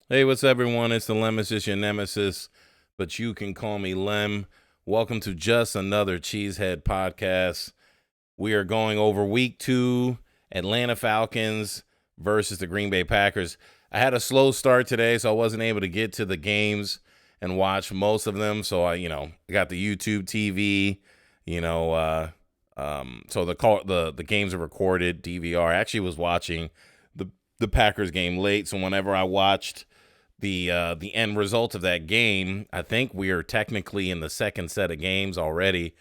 Hey, what's up, everyone? It's the Lemesis, your nemesis, but you can call me Lem. Welcome to Just Another Cheesehead podcast. We are going over week 2, Atlanta Falcons versus the Green Bay Packers. I had a slow start today, so I wasn't able to get to the games and watch most of them. So I got the YouTube TV, so the games are recorded, DVR. I actually was watching the Packers game late, so whenever I watched the end result of that game, I think we are technically in the second set of games already,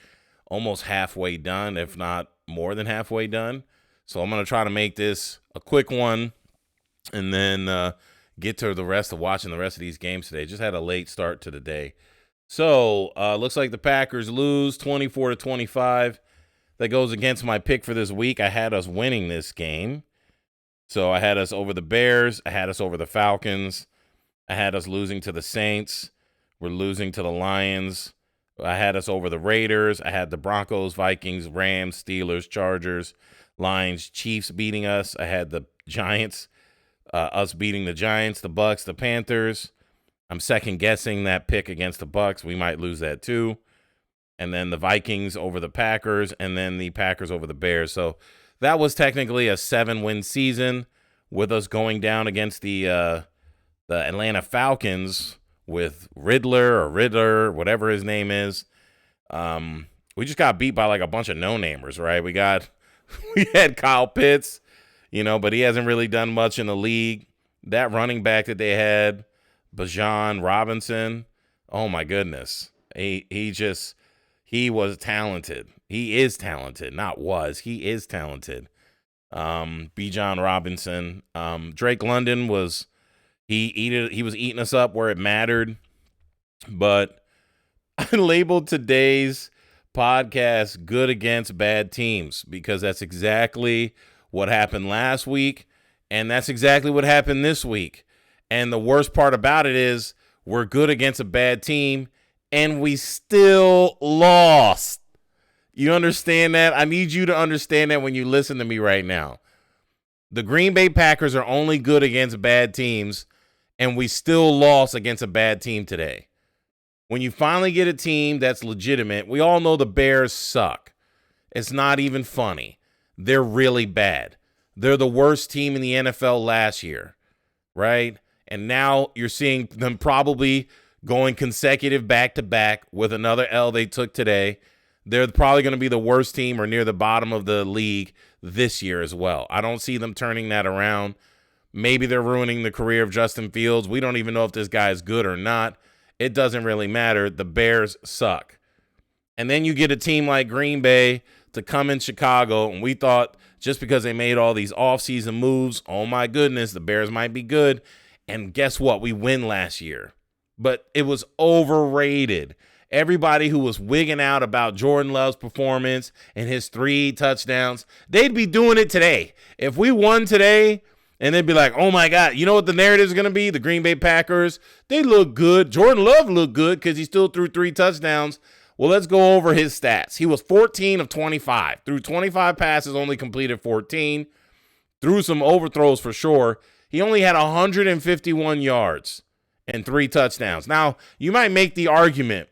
almost halfway done, if not more than halfway done. So I'm going to try to make this a quick one and then get to the rest of watching the rest of these games today. Just had a late start to the day. So looks like the Packers lose 24-25. That goes against my pick for this week. I had us winning this game. So I had us over the Bears. I had us over the Falcons. I had us losing to the Saints. We're losing to the Lions. I had us over the Raiders. I had the Broncos, Vikings, Rams, Steelers, Chargers, Lions, Chiefs beating us. I had the Giants, us beating the Giants, the Bucks, the Panthers. I'm second guessing that pick against the Bucks. We might lose that too. And then the Vikings over the Packers, and then the Packers over the Bears. So that was technically a 7-win season with us going down against the Atlanta Falcons with Riddler, whatever his name is. We just got beat by like a bunch of no-namers, right? We had Kyle Pitts, but he hasn't really done much in the league. That running back that they had, Bijan Robinson, oh my goodness. He was talented. He is talented, not was. He is talented. Bijan Robinson. Drake London was he was eating us up where it mattered. But I labeled today's podcast good against bad teams because that's exactly what happened last week, and that's exactly what happened this week. And the worst part about it is we're good against a bad team, and we still lost. You understand that? I need you to understand that when you listen to me right now. The Green Bay Packers are only good against bad teams, and we still lost against a bad team today. When you finally get a team that's legitimate, we all know the Bears suck. It's not even funny. They're really bad. They're the worst team in the NFL last year, right? And now you're seeing them probably going consecutive back-to-back with another L they took today. They're probably going to be the worst team or near the bottom of the league this year as well. I don't see them turning that around. Maybe they're ruining the career of Justin Fields. We don't even know if this guy is good or not. It doesn't really matter. The Bears suck. And then you get a team like Green Bay to come in Chicago, and we thought just because they made all these offseason moves, oh my goodness, the Bears might be good. And guess what? We win last year. But it was overrated. Everybody who was wigging out about Jordan Love's performance and his 3 touchdowns, they'd be doing it today. If we won today, and they'd be like, oh my God, you know what the narrative is going to be? The Green Bay Packers, they look good. Jordan Love looked good because he still threw 3 touchdowns. Well, let's go over his stats. He was 14 of 25. Threw 25 passes, only completed 14. Threw some overthrows for sure. He only had 151 yards and 3 touchdowns. Now, you might make the argument,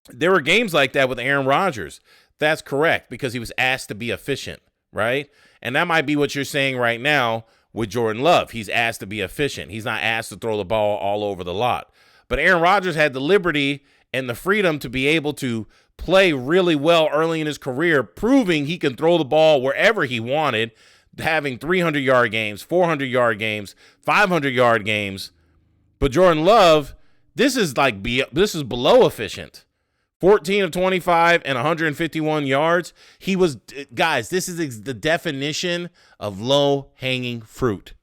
there were games like that with Aaron Rodgers. That's correct, because he was asked to be efficient, right? And that might be what you're saying right now with Jordan Love. He's asked to be efficient. He's not asked to throw the ball all over the lot. But Aaron Rodgers had the liberty and the freedom to be able to play really well early in his career, proving he can throw the ball wherever he wanted, having 300-yard games, 400-yard games, 500-yard games. But Jordan Love, this is below efficient. 14 of 25 and 151 yards. Guys, this is the definition of low-hanging fruit.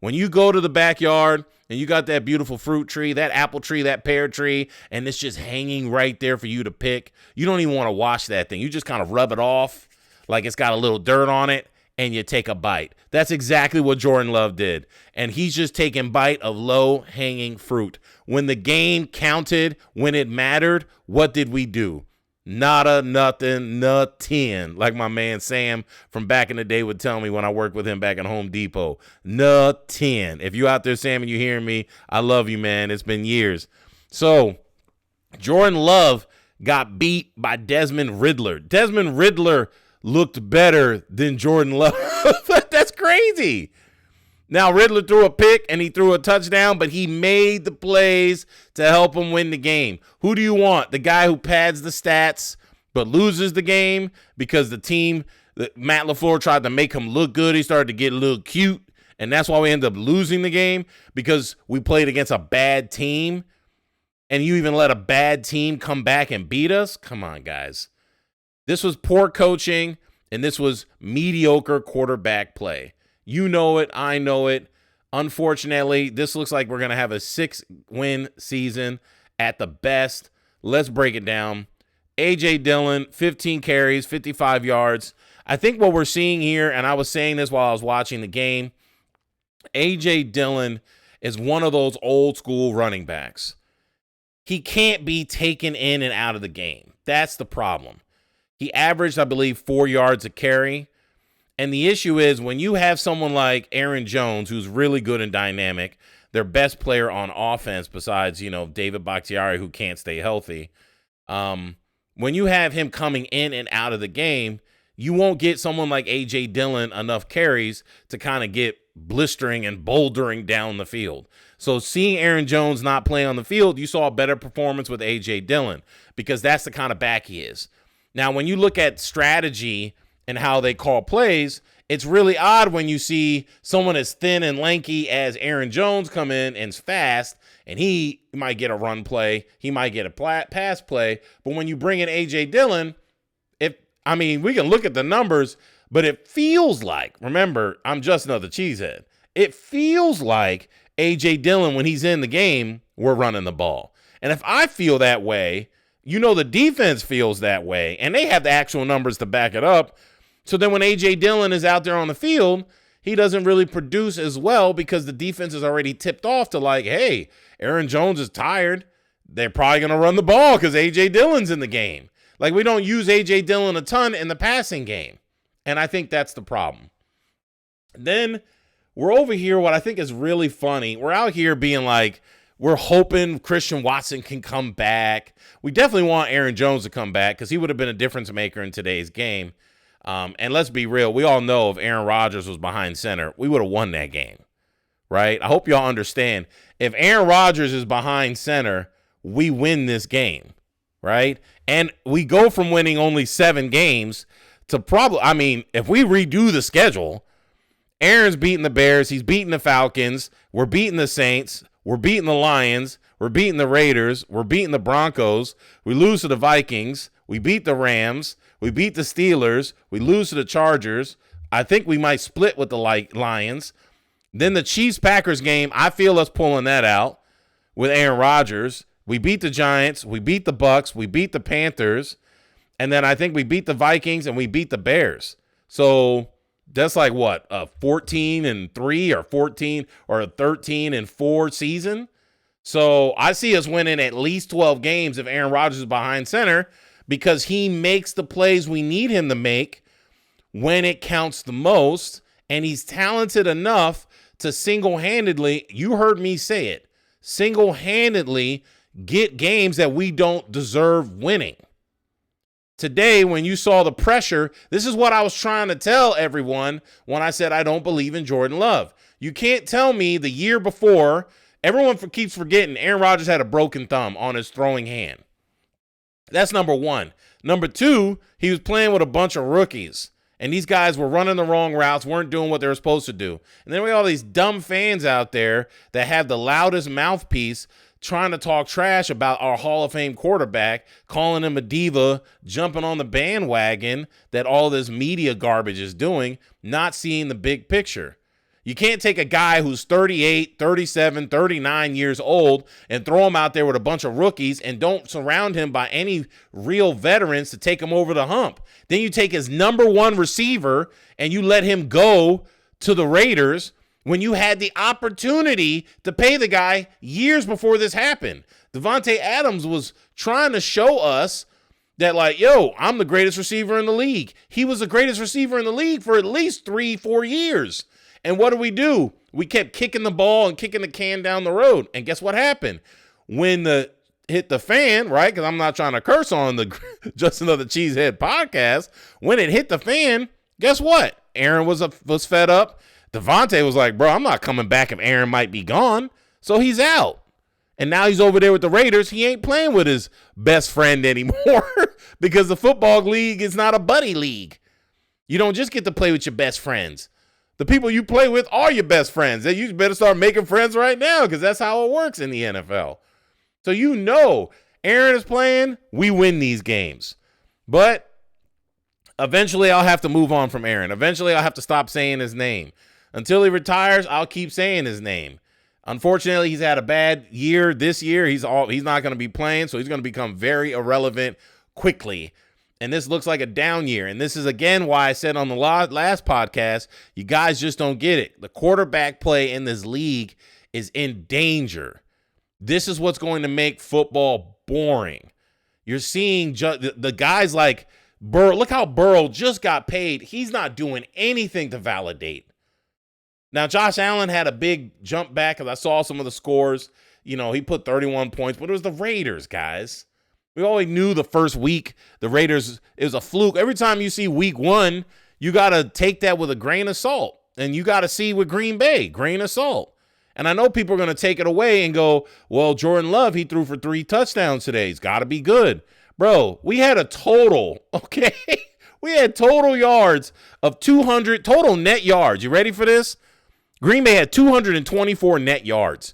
When you go to the backyard and you got that beautiful fruit tree, that apple tree, that pear tree, and it's just hanging right there for you to pick, you don't even want to wash that thing. You just kind of rub it off like it's got a little dirt on it, and you take a bite. That's exactly what Jordan Love did. And he's just taking bite of low-hanging fruit. When the game counted, when it mattered, what did we do? Nada, nothing, nothing. Like my man Sam from back in the day would tell me when I worked with him back at Home Depot. Nothing. If you out there, Sam, and you hearing me, I love you, man. It's been years. So Jordan Love got beat by Desmond Riddler. Desmond Riddler looked better than Jordan Love. That's crazy. Now, Riddler threw a pick and he threw a touchdown, but he made the plays to help him win the game. Who do you want? The guy who pads the stats but loses the game because the team, Matt LaFleur tried to make him look good. He started to get a little cute, and that's why we ended up losing the game, because we played against a bad team, and you even let a bad team come back and beat us? Come on, guys. This was poor coaching, and this was mediocre quarterback play. You know it. I know it. Unfortunately, this looks like we're going to have a 6-win season at the best. Let's break it down. A.J. Dillon, 15 carries, 55 yards. I think what we're seeing here, and I was saying this while I was watching the game, A.J. Dillon is one of those old school running backs. He can't be taken in and out of the game. That's the problem. He averaged, I believe, 4 yards a carry. And the issue is when you have someone like Aaron Jones, who's really good and dynamic, their best player on offense besides, David Bakhtiari, who can't stay healthy. When you have him coming in and out of the game, you won't get someone like A.J. Dillon enough carries to kind of get blistering and bouldering down the field. So seeing Aaron Jones not play on the field, you saw a better performance with A.J. Dillon because that's the kind of back he is. Now, when you look at strategy and how they call plays, it's really odd when you see someone as thin and lanky as Aaron Jones come in and fast, and he might get a run play, he might get a pass play, but when you bring in A.J. Dillon, we can look at the numbers, but it feels like, remember, I'm just another cheesehead, it feels like A.J. Dillon, when he's in the game, we're running the ball. And if I feel that way, the defense feels that way, and they have the actual numbers to back it up. So then when A.J. Dillon is out there on the field, he doesn't really produce as well because the defense is already tipped off to like, hey, Aaron Jones is tired. They're probably going to run the ball because A.J. Dillon's in the game. Like, we don't use A.J. Dillon a ton in the passing game. And I think that's the problem. Then we're over here, what I think is really funny. We're out here being like, we're hoping Christian Watson can come back. We definitely want Aaron Jones to come back because he would have been a difference maker in today's game. And let's be real. We all know if Aaron Rodgers was behind center, we would have won that game, right? I hope y'all understand. If Aaron Rodgers is behind center, we win this game, right? And we go from winning only 7 games to probably, if we redo the schedule, Aaron's beating the Bears. He's beating the Falcons. We're beating the Saints. We're beating the Lions. We're beating the Raiders. We're beating the Broncos. We lose to the Vikings. We beat the Rams. We beat the Steelers. We lose to the Chargers. I think we might split with the Lions. Then the Chiefs-Packers game, I feel us pulling that out with Aaron Rodgers. We beat the Giants. We beat the Bucks. We beat the Panthers. And then I think we beat the Vikings and we beat the Bears. So that's like what, a 14-3 or 14 or a 13-4 season? So I see us winning at least 12 games if Aaron Rodgers is behind center because he makes the plays we need him to make when it counts the most, and he's talented enough to single-handedly, you heard me say it, single-handedly get games that we don't deserve winning. Today, when you saw the pressure, this is what I was trying to tell everyone when I said I don't believe in Jordan Love. You can't tell me the year before, everyone keeps forgetting Aaron Rodgers had a broken thumb on his throwing hand. That's number one. Number two, he was playing with a bunch of rookies, and these guys were running the wrong routes, weren't doing what they were supposed to do. And then we got all these dumb fans out there that have the loudest mouthpiece trying to talk trash about our Hall of Fame quarterback, calling him a diva, jumping on the bandwagon that all this media garbage is doing, not seeing the big picture. You can't take a guy who's 38, 37, 39 years old and throw him out there with a bunch of rookies and don't surround him by any real veterans to take him over the hump. Then you take his number one receiver and you let him go to the Raiders when you had the opportunity to pay the guy years before this happened. Devontae Adams was trying to show us that like, yo, I'm the greatest receiver in the league. He was the greatest receiver in the league for at least 3-4 years. And what do? We kept kicking the ball and kicking the can down the road. And guess what happened? When the hit the fan, right? Because I'm not trying to curse on the Just Another Cheesehead podcast. When it hit the fan, guess what? Aaron was fed up. Devontae was like, bro, I'm not coming back if Aaron might be gone. So he's out. And now he's over there with the Raiders. He ain't playing with his best friend anymore because the football league is not a buddy league. You don't just get to play with your best friends. The people you play with are your best friends. You better start making friends right now because that's how it works in the NFL. So you know Aaron is playing, we win these games. But eventually I'll have to move on from Aaron. Eventually I'll have to stop saying his name. Until he retires, I'll keep saying his name. Unfortunately, he's had a bad year this year. He's not going to be playing, so he's going to become very irrelevant quickly. And this looks like a down year. And this is, again, why I said on the last podcast, you guys just don't get it. The quarterback play in this league is in danger. This is what's going to make football boring. You're seeing the guys like Burrow. Look how Burrow just got paid. He's not doing anything to validate. Now, Josh Allen had a big jump back because I saw some of the scores. You know, he put 31 points, but it was the Raiders, guys. We always knew the first week, the Raiders, it was a fluke. Every time you see week one, you got to take that with a grain of salt. And you got to see with Green Bay, grain of salt. And I know people are going to take it away and go, well, Jordan Love, he threw for 3 touchdowns today. He's got to be good. Bro, we had a total, okay? We had total yards of 200, total net yards. You ready for this? Green Bay had 224 net yards.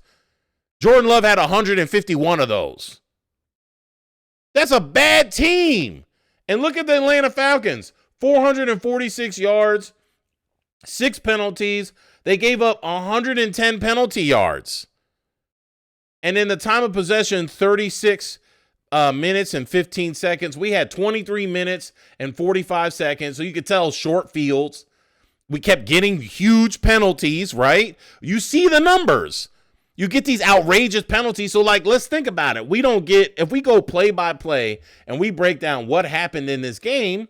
Jordan Love had 151 of those. That's a bad team. And look at the Atlanta Falcons. 446 yards, 6 penalties. They gave up 110 penalty yards. And in the time of possession, 36 minutes and 15 seconds. We had 23 minutes and 45 seconds. So you could tell short fields. We kept getting huge penalties, right? You see the numbers. You get these outrageous penalties. So, like, let's think about it. If we go play by play and we break down what happened in this game,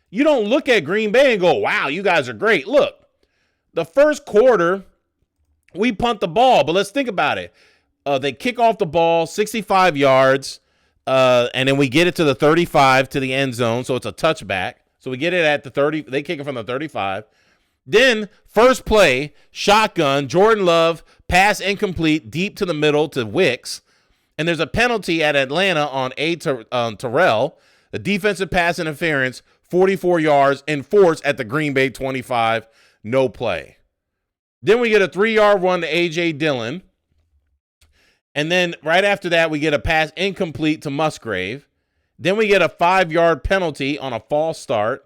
you don't look at Green Bay and go, wow, you guys are great. Look, the first quarter, we punt the ball, but let's think about it. They kick off the ball 65 yards, and then we get it to the 35 to the end zone. So it's a touchback. So we get it at the 30. They kick it from the 35. Then, first play, shotgun, Jordan Love, pass incomplete, deep to the middle to Wicks. And there's a penalty at Atlanta on Terrell, a defensive pass interference, 44 yards, enforced at the Green Bay 25, no play. Then we get a 3-yard run to A.J. Dillon. And then right after that, we get a pass incomplete to Musgrave. Then we get a 5-yard penalty on a false start.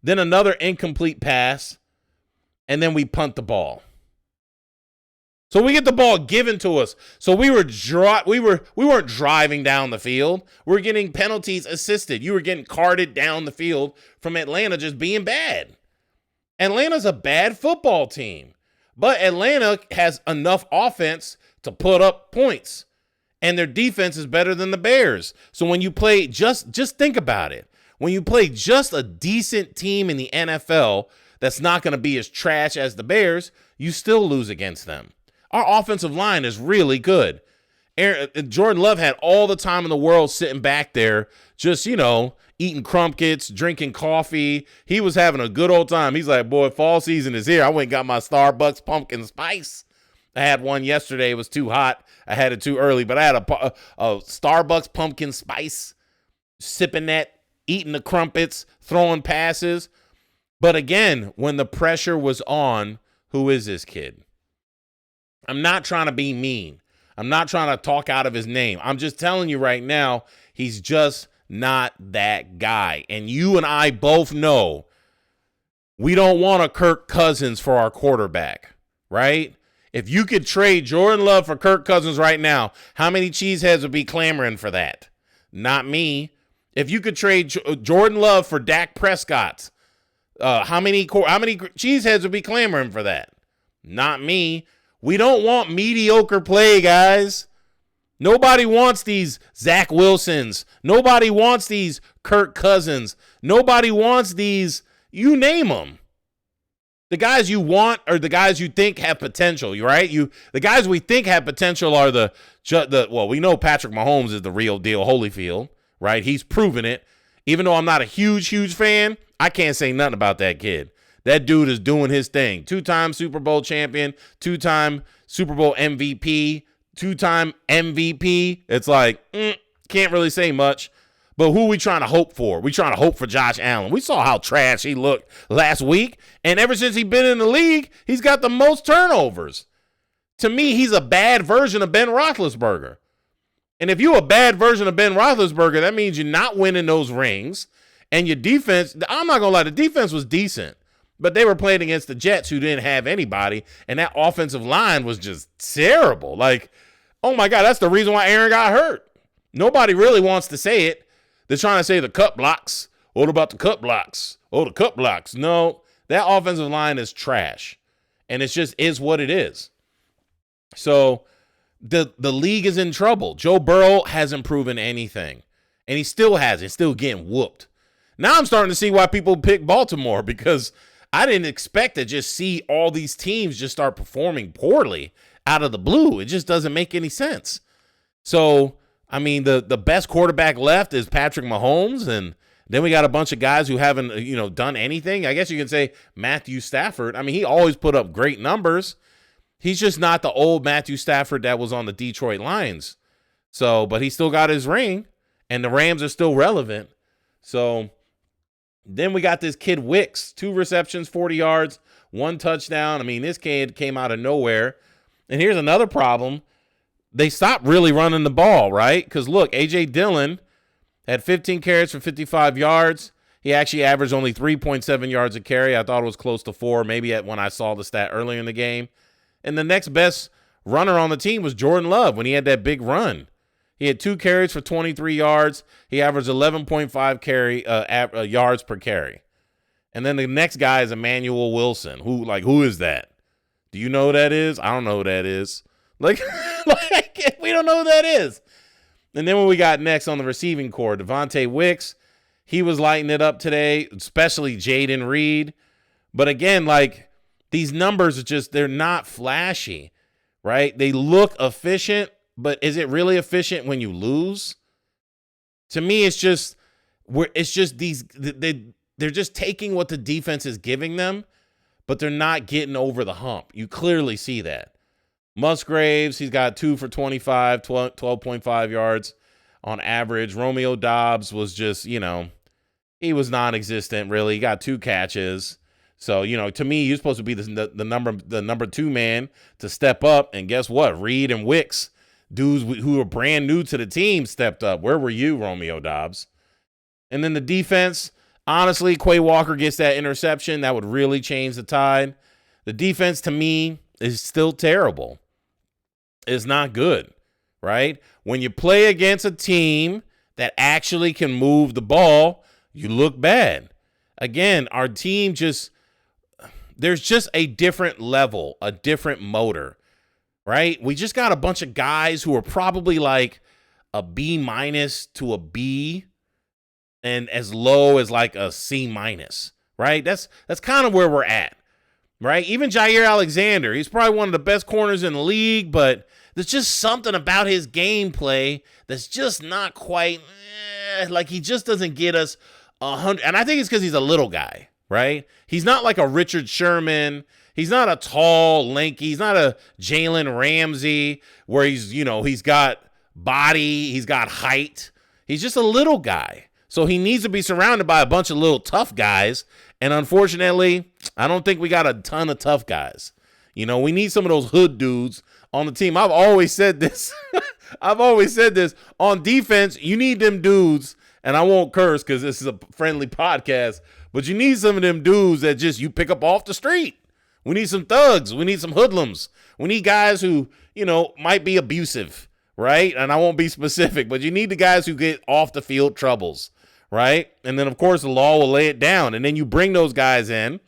Then another incomplete pass. And then we punt the ball. So we get the ball given to us. So we weren't driving down the field. We were getting penalties assisted. You were getting carted down the field from Atlanta just being bad. Atlanta's a bad football team. But Atlanta has enough offense to put up points. And their defense is better than the Bears. So when you play just think about it. When you play just a decent team in the NFL that's not going to be as trash as the Bears, you still lose against them. Our offensive line is really good. Jordan Love had all the time in the world sitting back there, just, eating crumpets, drinking coffee. He was having a good old time. He's like, boy, fall season is here. I went and got my Starbucks pumpkin spice. I had one yesterday. It was too hot. I had it too early, but I had a Starbucks pumpkin spice, sipping that, eating the crumpets, throwing passes. But again, when the pressure was on, who is this kid? I'm not trying to be mean. I'm not trying to talk out of his name. I'm just telling you right now, he's just not that guy. And you and I both know we don't want a Kirk Cousins for our quarterback, right? If you could trade Jordan Love for Kirk Cousins right now, how many cheeseheads would be clamoring for that? Not me. If you could trade Jordan Love for Dak Prescott, how many cheeseheads would be clamoring for that? Not me. We don't want mediocre play, guys. Nobody wants these Zach Wilsons. Nobody wants these Kirk Cousins. Nobody wants these, you name them. The guys you want are the guys you think have potential, right? The guys we think have potential are well, we know Patrick Mahomes is the real deal, Holyfield, right? He's proven it. Even though I'm not a huge fan, I can't say nothing about that kid. That dude is doing his thing. 2-time Super Bowl champion, 2-time Super Bowl MVP, 2-time MVP. It's like, can't really say much. But who are we trying to hope for? We trying to hope for Josh Allen. We saw how trash he looked last week. And ever since he's been in the league, he's got the most turnovers. To me, he's a bad version of Ben Roethlisberger. And if you're a bad version of Ben Roethlisberger, that means you're not winning those rings. And your defense, I'm not going to lie, the defense was decent. But they were playing against the Jets who didn't have anybody. And that offensive line was just terrible. Like, oh my God, that's the reason why Aaron got hurt. Nobody really wants to say it. They're trying to say the cut blocks. What about the cut blocks? Oh, the cut blocks. No, that offensive line is trash. And it's just is what it is. So the league is in trouble. Joe Burrow hasn't proven anything. And he still hasn't. Still getting whooped. Now I'm starting to see why people pick Baltimore, because I didn't expect to just see all these teams just start performing poorly out of the blue. It just doesn't make any sense. So, I mean, the best quarterback left is Patrick Mahomes, and then we got a bunch of guys who haven't, done anything. I guess you can say Matthew Stafford. I mean, he always put up great numbers. He's just not the old Matthew Stafford that was on the Detroit Lions. So, but he still got his ring, and the Rams are still relevant. So then we got this kid Wicks, 2 receptions, 40 yards, 1 touchdown. I mean, this kid came out of nowhere. And here's another problem. They stopped really running the ball, right? Because, look, A.J. Dillon had 15 carries for 55 yards. He actually averaged only 3.7 yards a carry. I thought it was close to 4, maybe when I saw the stat earlier in the game. And the next best runner on the team was Jordan Love when he had that big run. He had 2 carries for 23 yards. He averaged 11.5 yards per carry. And then the next guy is Emmanuel Wilson. Who is that? Do you know who that is? I don't know who that is. Like we don't know who that is. And then what we got next on the receiving core, Devontae Wicks, he was lighting it up today, especially Jaden Reed. But again, these numbers are they're not flashy, right? They look efficient, but is it really efficient when you lose? To me, it's just they're just taking what the defense is giving them, but they're not getting over the hump. You clearly see that. Musgraves, he's got 2 for 25, 12.5 yards on average. Romeo Doubs was just, he was non-existent, really. He got 2 catches. So, to me, you're supposed to be the number 2 man to step up. And guess what? Reed and Wicks, dudes who are brand new to the team, stepped up. Where were you, Romeo Doubs? And then the defense, honestly, Quay Walker gets that interception. That would really change the tide. The defense, to me, is still terrible. It's not good, right? When you play against a team that actually can move the ball, you look bad. Again, our team there's just a different level, a different motor, right? We just got a bunch of guys who are probably like a B- to a B and as low as like a C-, right? That's kind of where we're at. Right? Even Jair Alexander, he's probably one of the best corners in the league, but there's just something about his gameplay that's just not quite, he just doesn't get us 100. And I think it's because he's a little guy, right? He's not like a Richard Sherman. He's not a tall, lanky. He's not a Jalen Ramsey where he's got body, he's got height. He's just a little guy. So he needs to be surrounded by a bunch of little tough guys. And unfortunately, I don't think we got a ton of tough guys. We need some of those hood dudes on the team. I've always said this. On defense, you need them dudes. And I won't curse because this is a friendly podcast. But you need some of them dudes that you pick up off the street. We need some thugs. We need some hoodlums. We need guys who, might be abusive, right? And I won't be specific. But you need the guys who get off the field troubles. Right? And then, of course, the law will lay it down. And then you bring those guys in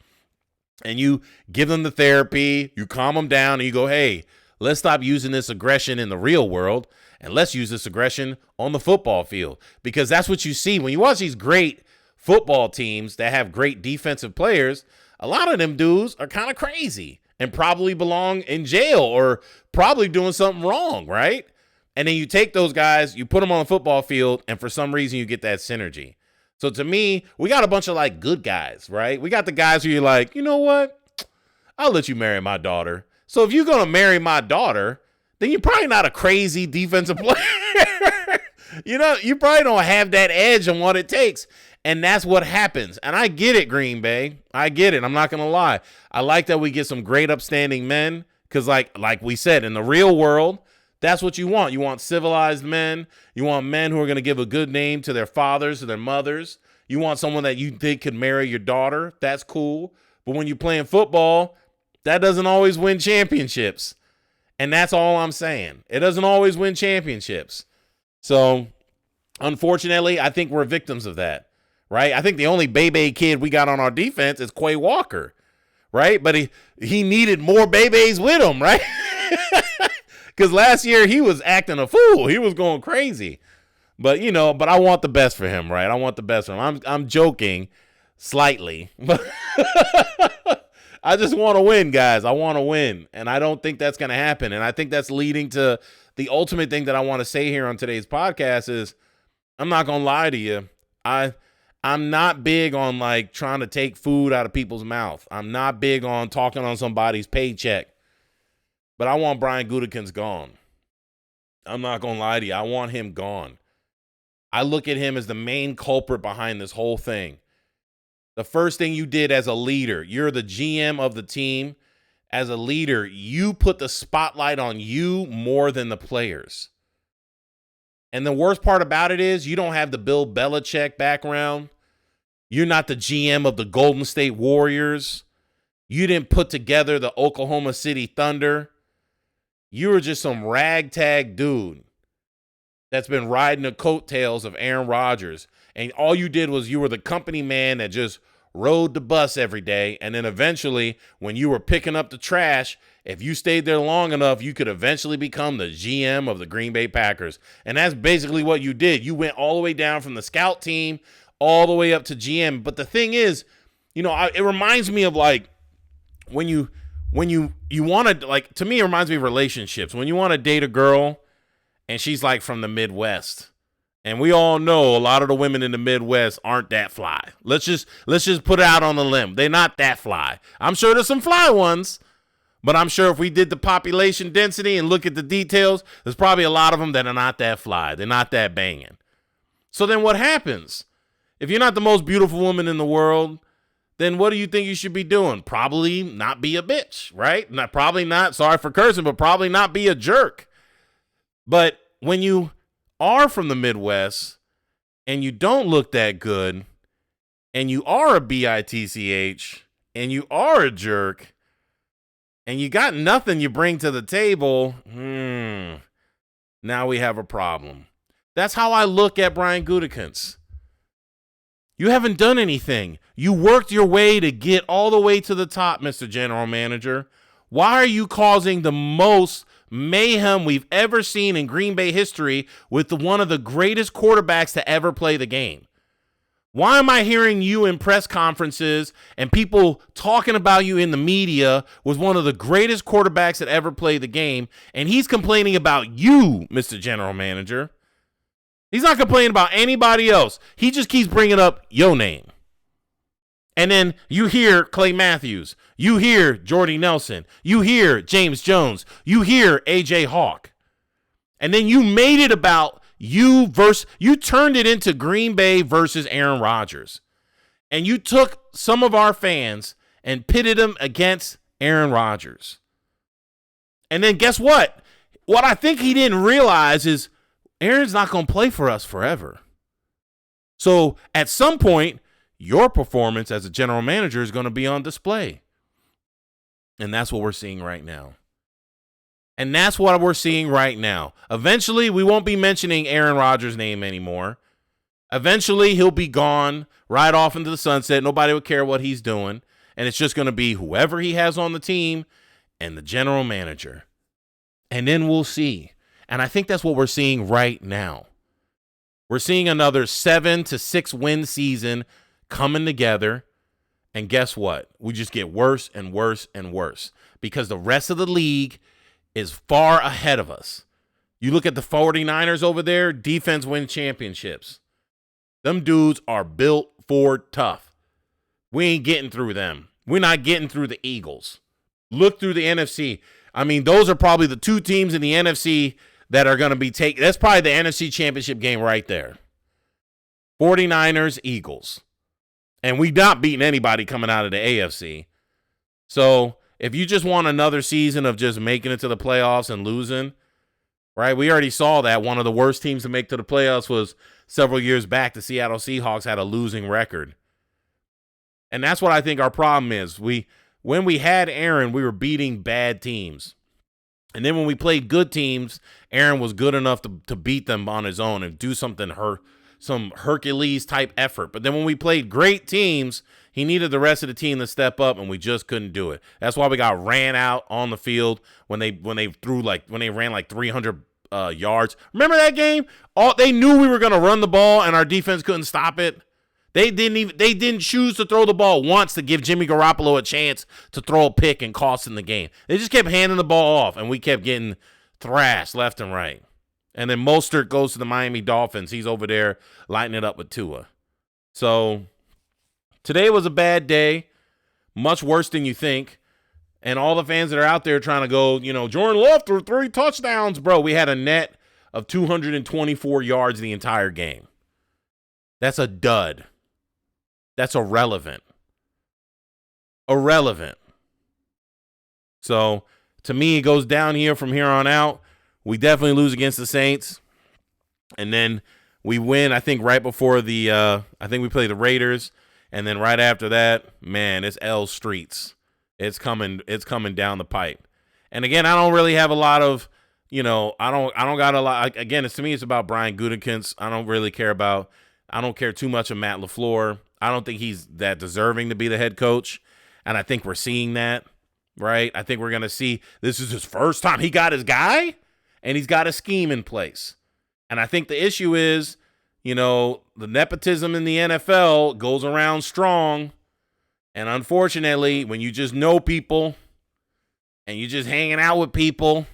and you give them the therapy. You calm them down and you go, hey, Let's stop using this aggression in the real world, and let's use this aggression on the football field, because that's what you see when you watch these great football teams that have great defensive players. A lot of them dudes are kind of crazy and probably belong in jail or probably doing something wrong, right? And then you take those guys, you put them on the football field, and for some reason you get that synergy. So to me, we got a bunch of like good guys, right? We got the guys who you're like, you know what? I'll let you marry my daughter. So if you're going to marry my daughter, then you're probably not a crazy defensive player. You probably don't have that edge on what it takes. And that's what happens. And I get it, Green Bay. I get it. I'm not going to lie. I like that we get some great upstanding men because like we said, in the real world, that's what you want. You want civilized men. You want men who are going to give a good name to their fathers, to their mothers. You want someone that you think could marry your daughter. That's cool. But when you're playing football, that doesn't always win championships. And that's all I'm saying. It doesn't always win championships. So, unfortunately, I think we're victims of that, right? I think the only Bebe kid we got on our defense is Quay Walker, right? But he needed more Bebes with him, right? Because last year he was acting a fool. He was going crazy. But, but I want the best for him, right? I want the best for him. I'm joking slightly. But I just want to win, guys. I want to win. And I don't think that's going to happen. And I think that's leading to the ultimate thing that I want to say here on today's podcast is I'm not going to lie to you. I'm not big on like trying to take food out of people's mouth. I'm not big on talking on somebody's paycheck. But I want Brian Gutekunst gone. I'm not going to lie to you. I want him gone. I look at him as the main culprit behind this whole thing. The first thing you did as a leader, you're the GM of the team. As a leader, you put the spotlight on you more than the players. And the worst part about it is you don't have the Bill Belichick background. You're not the GM of the Golden State Warriors. You didn't put together the Oklahoma City Thunder. You were just some ragtag dude that's been riding the coattails of Aaron Rodgers. And all you did was you were the company man that just rode the bus every day. And then eventually, when you were picking up the trash, if you stayed there long enough, you could eventually become the GM of the Green Bay Packers. And that's basically what you did. You went all the way down from the scout team all the way up to GM. But the thing is, it reminds me of like when you want to, like, to me, it reminds me of relationships. When you want to date a girl and she's like from the Midwest. And we all know a lot of the women in the Midwest aren't that fly. Let's just put it out on the limb. They're not that fly. I'm sure there's some fly ones, but I'm sure if we did the population density and look at the details, there's probably a lot of them that are not that fly. They're not that banging. So then what happens? If you're not the most beautiful woman in the world, then what do you think you should be doing? Probably not be a bitch, right? Probably not, sorry for cursing, but probably not be a jerk. But when you are from the Midwest and you don't look that good and you are a bitch and you are a jerk and you got nothing you bring to the table, now we have a problem. That's how I look at Brian Gutekunst. You haven't done anything. You worked your way to get all the way to the top, Mr. General Manager. Why are you causing the most mayhem we've ever seen in Green Bay history with one of the greatest quarterbacks to ever play the game? Why am I hearing you in press conferences and people talking about you in the media with one of the greatest quarterbacks that ever played the game, and he's complaining about you, Mr. General Manager? He's not complaining about anybody else. He just keeps bringing up your name. And then you hear Clay Matthews. You hear Jordy Nelson. You hear James Jones. You hear A.J. Hawk. And then you made it about you turned it into Green Bay versus Aaron Rodgers. And you took some of our fans and pitted them against Aaron Rodgers. And then guess what? What I think he didn't realize is Aaron's not going to play for us forever. So at some point, your performance as a general manager is going to be on display. And that's what we're seeing right now. Eventually, we won't be mentioning Aaron Rodgers' name anymore. Eventually, he'll be gone right off into the sunset. Nobody would care what he's doing. And it's just going to be whoever he has on the team and the general manager. and then we'll see. And I think that's what we're seeing right now. We're seeing another 7 to 6 win season coming together. And guess what? We just get worse and worse and worse because the rest of the league is far ahead of us. You look at the 49ers over there, defense wins championships. Them dudes are built for tough. We ain't getting through them. We're not getting through the Eagles. Look through the NFC. I mean, those are probably the two teams in the NFC that are going to be taking. That's probably the NFC championship game right there. 49ers, Eagles. And we not beating anybody coming out of the AFC. So if you just want another season of just making it to the playoffs and losing, right? We already saw that one of the worst teams to make to the playoffs was several years back. The Seattle Seahawks had a losing record. And that's what I think our problem is. When we had Aaron, we were beating bad teams. And then when we played good teams, Aaron was good enough to beat them on his own and do some Hercules type effort. But then when we played great teams, he needed the rest of the team to step up, and we just couldn't do it. That's why we got ran out on the field when they ran like 300 yards. Remember that game? They knew we were going to run the ball, and our defense couldn't stop it. They didn't choose to throw the ball once to give Jimmy Garoppolo a chance to throw a pick and cost him the game. They just kept handing the ball off, and we kept getting thrashed left and right. And then Mostert goes to the Miami Dolphins. He's over there lighting it up with Tua. So today was a bad day, much worse than you think. And all the fans that are out there trying to go, Jordan Love threw 3 touchdowns. Bro, we had a net of 224 yards the entire game. That's a dud. That's irrelevant. So, to me, it goes down here from here on out. We definitely lose against the Saints. And then we win, I think, right before I think we play the Raiders. And then right after that, man, it's L Streets. It's coming down the pipe. And again, I don't really have a lot of, I don't got a lot. Again, to me, it's about Brian Gutekunst. I don't care too much of Matt LaFleur. I don't think he's that deserving to be the head coach. And I think we're seeing that, right? I think we're going to see this is his first time. He got his guy, and he's got a scheme in place. And I think the issue is, the nepotism in the NFL goes around strong. And unfortunately, when you just know people and you just hanging out with people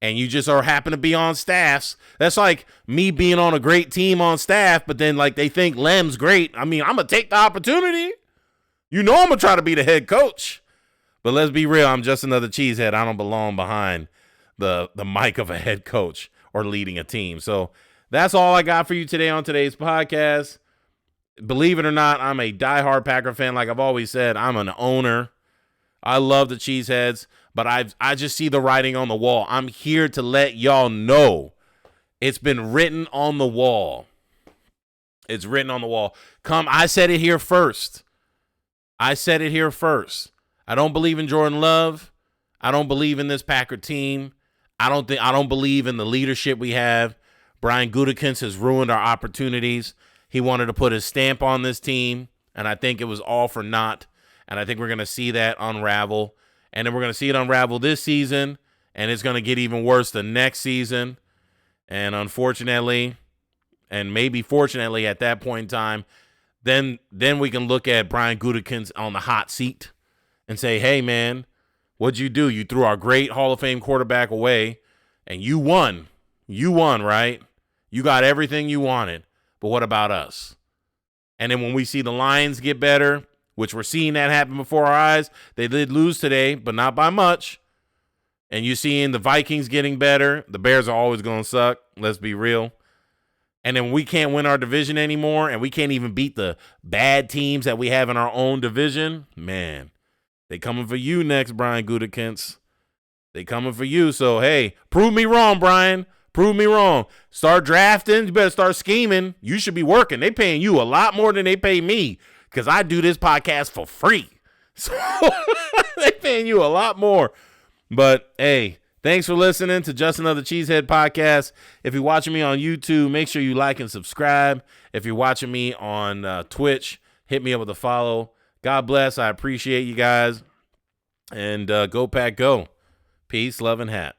and you just happen to be on staffs, that's like me being on a great team on staff, but then they think Lem's great. I mean, I'm going to take the opportunity. I'm going to try to be the head coach. But let's be real, I'm just another cheesehead. I don't belong behind the mic of a head coach or leading a team. So that's all I got for you today on today's podcast. Believe it or not, I'm a diehard Packer fan. Like I've always said, I'm an owner. I love the Cheeseheads, but I just see the writing on the wall. I'm here to let y'all know it's been written on the wall. It's written on the wall. I said it here first. I don't believe in Jordan Love. I don't believe in this Packer team. I don't believe in the leadership we have. Brian Gutekunst has ruined our opportunities. He wanted to put his stamp on this team, and I think it was all for naught. And I think we're going to see that unravel. And then we're going to see it unravel this season, and it's going to get even worse the next season. And unfortunately, and maybe fortunately at that point in time, then we can look at Brian Gutekunst on the hot seat and say, hey, man, what'd you do? You threw our great Hall of Fame quarterback away, and you won. You won, right? You got everything you wanted. But what about us? And then when we see the Lions get better, which we're seeing that happen before our eyes, they did lose today, but not by much. And you're seeing the Vikings getting better. The Bears are always going to suck. Let's be real. And then we can't win our division anymore, and we can't even beat the bad teams that we have in our own division. Man, they coming for you next, Brian Gutekunst. They coming for you. So, hey, prove me wrong, Brian. Prove me wrong. Start drafting. You better start scheming. You should be working. They paying you a lot more than they pay me because I do this podcast for free. So they paying you a lot more. But, hey, thanks for listening to Just Another Cheesehead podcast. If you're watching me on YouTube, make sure you like and subscribe. If you're watching me on Twitch, hit me up with a follow. God bless. I appreciate you guys. And go Pack, go. Peace, love, and hat.